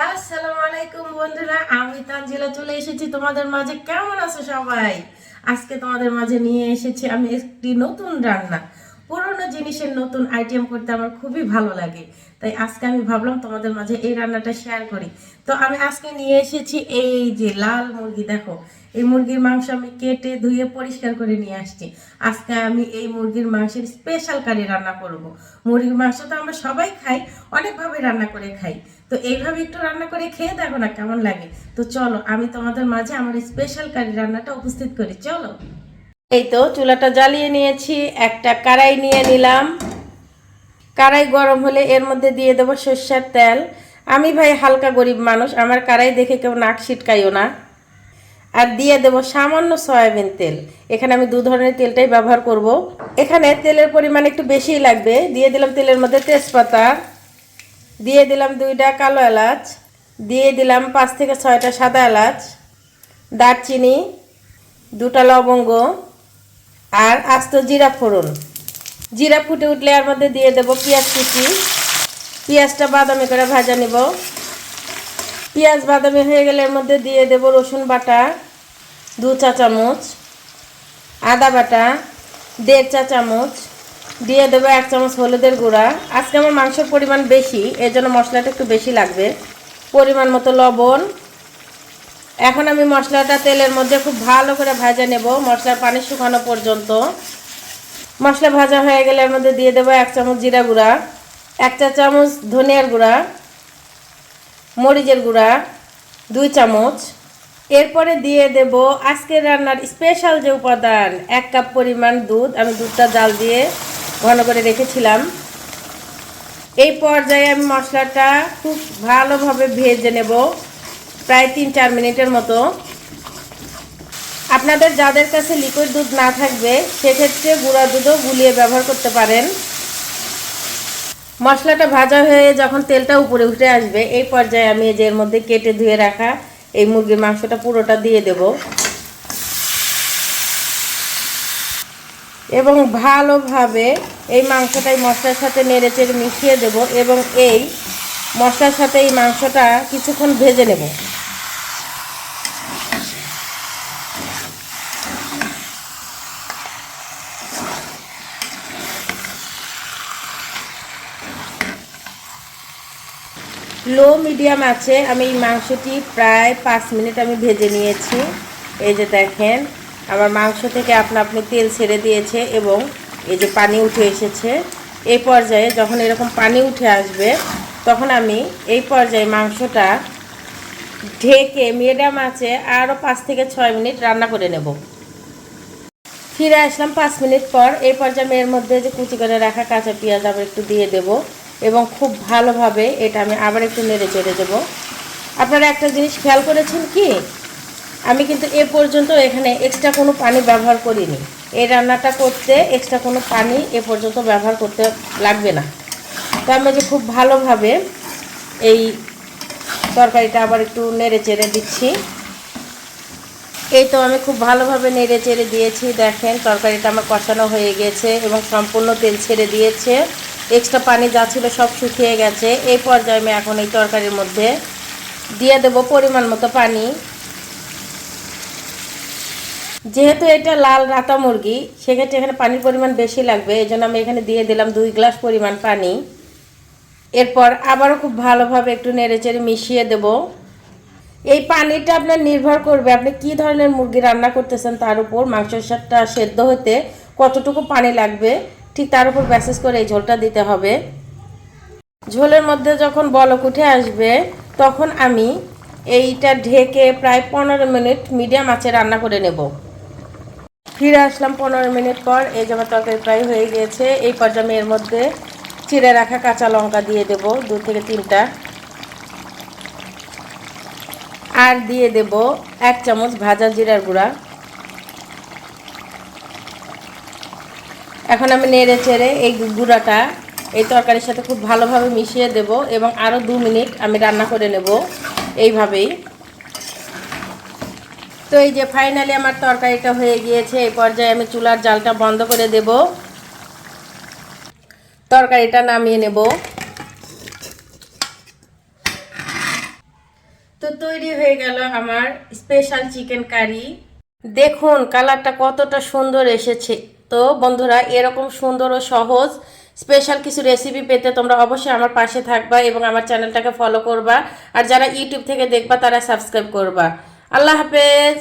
আসসালামু আলাইকুম বন্ধুরা, আমি তানজিলা চলে এসেছি তোমাদের মাঝে। কেমন আছো সবাই? আজকে তোমাদের মাঝে নিয়ে এসেছি আমি একটি নতুন রান্না। পুরনো জিনিসের নতুন আইটেম করতে আমার খুবই ভালো লাগে, তাই আজকে আমি ভাবলাম তোমাদের মাঝে এই রান্নাটা শেয়ার করি। তো আমি আজকে নিয়ে এসেছি এই যে লাল মুরগি। দেখো, এই মুরগির মাংস আমি কেটে ধুয়ে পরিষ্কার করে নিয়ে আসছি। আজকে আমি এই মুরগির মাংসের স্পেশাল কারি রান্না করব। মুরগির মাংস তো আমরা সবাই খাই, অনেকভাবে রান্না করে খাই। তো এইভাবে একটু রান্না করে খেয়ে দেখো না কেমন লাগে। তো চলো আমি তোমাদের মাঝে আমার স্পেশাল কারি রান্নাটা উপস্থিত করি, চলো। এই তো চুলাটা জ্বালিয়ে নিয়েছি, একটা কড়াই নিয়ে নিলাম। কড়াই গরম হলে এর মধ্যে দিয়ে দেবো সরষের তেল। আমি ভাই হালকা গরিব মানুষ, আমার কড়াই দেখে কেউ নাক ছিটকাইও না। আর দিয়ে দেবো সামান্য সয়াবিন তেল। এখানে আমি দু ধরনের তেলটাই ব্যবহার করব। এখানে তেলের পরিমাণ একটু বেশিই লাগবে। দিয়ে দিলাম তেলের মধ্যে তেজপাতা, দিয়ে দিলাম 2টা কালো এলাচ, দিয়ে দিলাম 5 থেকে 6টা সাদা এলাচ, দারচিনি, 2টা লবঙ্গ আর আস্ত জিরা ফোড়ন। জিরা ফুটে উঠলে এর মধ্যে দিয়ে দেব পেঁয়াজ কুচি। পেঁয়াজটা বাদামি করে ভাজা নেব। পেঁয়াজ বাদামি হয়ে গেলে এর মধ্যে দিয়ে দেব রসুন বাটা 2 চা চামচ, আদা বাটা 1.5 চা চামচ, দিয়ে দেবো 1 চামচ হলুদের গুঁড়া। আজকে আমার মাংসের পরিমাণ বেশি, এর জন্য মশলাটা একটু বেশি লাগবে। পরিমাণ মতো লবণ। এখন আমি মশলাটা তেলের মধ্যে খুব ভালো করে ভাজা নেব, মশলার পানি শুকানো পর্যন্ত। মশলা ভাজা হয়ে গেলে এর মধ্যে দিয়ে দেবো 1 চামচ জিরা গুঁড়া, 1 চা চামচ ধনিয়ার গুঁড়া, মরিচের গুঁড়া 2 চামচ। এরপরে দিয়ে দেব আজকের রান্নার স্পেশাল যে উপাদান, 1 কাপ পরিমাণ দুধ। আমি দুধটা জাল দিয়ে ঘন করে রেখেছিলাম। এই পর্যায়ে আমি মশলাটা খুব ভালোভাবে ভেজে নেব, প্রায় 3-4 মিনিটের মতো। আপনাদের যাদের কাছে লিকুইড দুধ না থাকবে সেক্ষেত্রে গুঁড়া দুধও গুলিয়ে ব্যবহার করতে পারেন। মশলাটা ভাজা হয়ে যখন তেলটা উপরে উঠে আসবে, এই পর্যায়ে আমি এর মধ্যে কেটে ধুয়ে রাখা এই মুরগির মাংসটা পুরোটা দিয়ে দেব এবং ভালোভাবে এই মাংসটাই মশলার সাথে নেড়েচেড়ে মিশিয়ে দেব এবং এই মশলার সাথে এই মাংসটা কিছুক্ষণ ভেজে নেব। লো মিডিয়াম আছে আমি এই মাংসটি প্রায় 5 মিনিট আমি ভেজে নিয়েছি। এই যে দেখেন, আমার মাংস থেকে আপনা আপনি তেল ছেড়ে দিয়েছে এবং এই যে পানি উঠে এসেছে। এই পর্যায়ে যখন এরকম পানি উঠে আসবে, তখন আমি এই পর্যায়ে মাংসটা ঢেকে মিডিয়াম আছে আরও 5 থেকে 6 মিনিট রান্না করে নেব। ফিরে আসলাম 5 মিনিট পর। এই পর্যায়ে এর মধ্যে যে কুচি করে রাখা কাঁচা পেঁয়াজ আবার একটু দিয়ে দেব এবং খুব ভালোভাবে এটা আমি আবার একটু নেড়ে চেড়ে দেবো। আপনারা একটা জিনিস খেয়াল করেছেন কি, আমি কিন্তু এ পর্যন্ত এখানে এক্সট্রা কোনো পানি ব্যবহার করিনি। এই রান্নাটা করতে এক্সট্রা কোনো পানি এ পর্যন্ত ব্যবহার করতে লাগবে না। তো আমি যে খুব ভালোভাবে এই তরকারিটা আবার একটু নেড়ে চেড়ে দিচ্ছি। এই তো আমি খুব ভালোভাবে নেড়ে চেড়ে দিয়েছি। দেখেন তরকারিটা আমার কষানো হয়ে গেছে এবং সম্পূর্ণ তেল ছেড়ে দিয়েছে। এক্সট্রা পানি যা ছিল সব শুকিয়ে গেছে। এই পর্যায়ে আমি এখন এই তরকারির মধ্যে দিয়ে দেব পরিমাণ মতো পানি। যেহেতু এটা লাল রাতা মুরগি, সেক্ষেত্রে এখানে পানির পরিমাণ বেশি লাগবে, এই জন্য আমি এখানে দিয়ে দিলাম 2 গ্লাস পরিমাণ পানি। এরপর আবারও খুব ভালোভাবে একটু নেড়েচেড়ে মিশিয়ে দেব। এই পানিটা আপনার নির্ভর করবে আপনি কি ধরনের মুরগি রান্না করতেছেন তার উপর, মাংসটা সেদ্ধ হতে কতটুকু পানি লাগবে ঠিক তার উপর বেসিস করে এই ঝোলটা দিতে হবে। ঝোলের মধ্যে যখন বলক উঠে আসবে, তখন আমি এইটা ঢেকে প্রায় 15 মিনিট মিডিয়াম আঁচে রান্না করে নেব। ফিরে আসলাম 15 মিনিট পর। এই যে আমার তরকারি প্রায় হয়ে গিয়েছে। এই পর্যায়ে আমি এর মধ্যে চিড়ে রাখা কাঁচা লঙ্কা দিয়ে দেব 2 থেকে 3টা, আর দিয়ে দেব 1 চামচ ভাজা জিরার গুঁড়া। এখন আমি নেড়ে চেড়ে এই গুঁড়াটা এই তরকারির সাথে খুব ভালোভাবে মিশিয়ে দেব এবং আরও 2 মিনিট আমি রান্না করে নেব এইভাবেই। তো এই যে ফাইনালি আমার তরকারিটা হয়ে গিয়েছে। এই পর্যায়ে আমি চুলার জালটা বন্ধ করে দেব, তরকারিটা নামিয়ে নেব। তো তৈরি হয়ে গেল আমার স্পেশাল চিকেন কারি। দেখুন কালারটা কতটা সুন্দর এসেছে। তো বন্ধুরা, এরকম সুন্দর ও সহজ স্পেশাল কিছু রেসিপি পেতে তোমরা অবশ্যই আমার পাশে থাকবা এবং আমার চ্যানেলটাকে ফলো করবা। আর যারা ইউটিউব থেকে দেখবা তারা সাবস্ক্রাইব করবা। আল্লাহ হাফেজ।